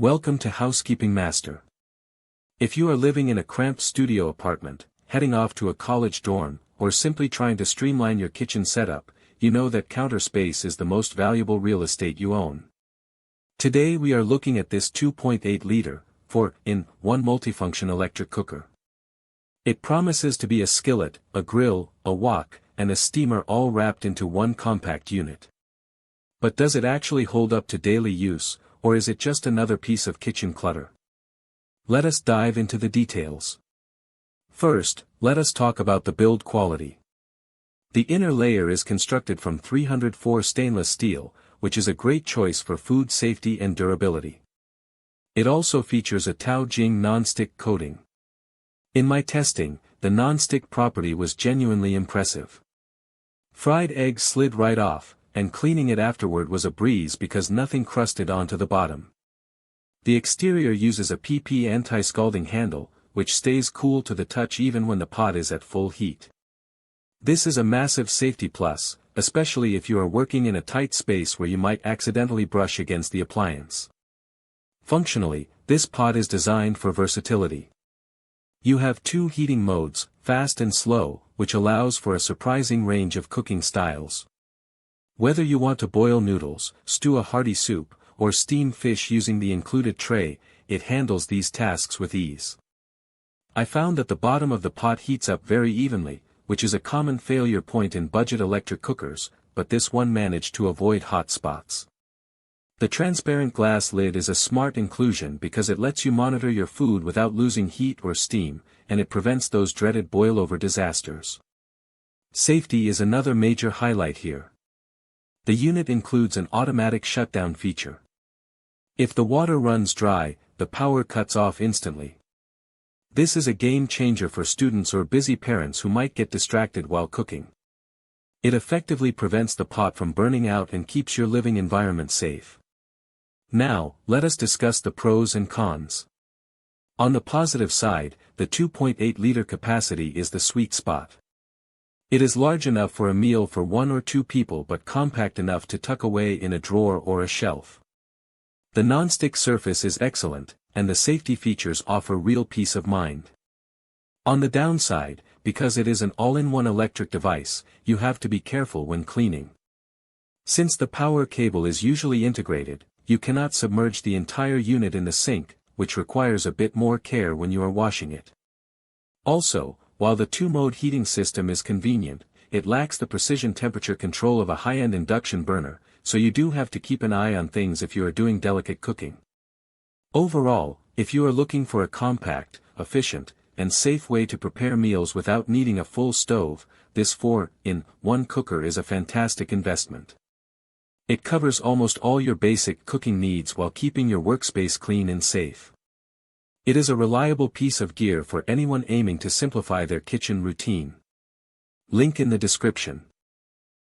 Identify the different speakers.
Speaker 1: Welcome to Housekeeping Master. If you are living in a cramped studio apartment, heading off to a college dorm, or simply trying to streamline your kitchen setup, you know that counter space is the most valuable real estate you own. Today we are looking at this 2.8-liter, 4-in-1 multifunction electric cooker. It promises to be a skillet, a grill, a wok, and a steamer all wrapped into one compact unit. But does it actually hold up to daily use, or is it just another piece of kitchen clutter? Let us dive into the details. First, let us talk about the build quality. The inner layer is constructed from 304 stainless steel, which is a great choice for food safety and durability. It also features a Tao Jing non-stick coating. In my testing, the non-stick property was genuinely impressive. Fried eggs slid right off, and cleaning it afterward was a breeze because nothing crusted onto the bottom. The exterior uses a PP anti-scalding handle, which stays cool to the touch even when the pot is at full heat. This is a massive safety plus, especially if you are working in a tight space where you might accidentally brush against the appliance. Functionally, this pot is designed for versatility. You have two heating modes, fast and slow, which allows for a surprising range of cooking styles. Whether you want to boil noodles, stew a hearty soup, or steam fish using the included tray, it handles these tasks with ease. I found that the bottom of the pot heats up very evenly, which is a common failure point in budget electric cookers, but this one managed to avoid hot spots. The transparent glass lid is a smart inclusion because it lets you monitor your food without losing heat or steam, and it prevents those dreaded boil-over disasters. Safety is another major highlight here. The unit includes an automatic shutdown feature. If the water runs dry, the power cuts off instantly. This is a game changer for students or busy parents who might get distracted while cooking. It effectively prevents the pot from burning out and keeps your living environment safe. Now, let us discuss the pros and cons. On the positive side, the 2.8-liter capacity is the sweet spot. It is large enough for a meal for one or two people but compact enough to tuck away in a drawer or a shelf. The non-stick surface is excellent, and the safety features offer real peace of mind. On the downside, because it is an all-in-one electric device, you have to be careful when cleaning. Since the power cable is usually integrated, you cannot submerge the entire unit in the sink, which requires a bit more care when you are washing it. Also, while the two-mode heating system is convenient, it lacks the precision temperature control of a high-end induction burner, so you do have to keep an eye on things if you are doing delicate cooking. Overall, if you are looking for a compact, efficient, and safe way to prepare meals without needing a full stove, this 4-in-1 cooker is a fantastic investment. It covers almost all your basic cooking needs while keeping your workspace clean and safe. It is a reliable piece of gear for anyone aiming to simplify their kitchen routine. Link in the description.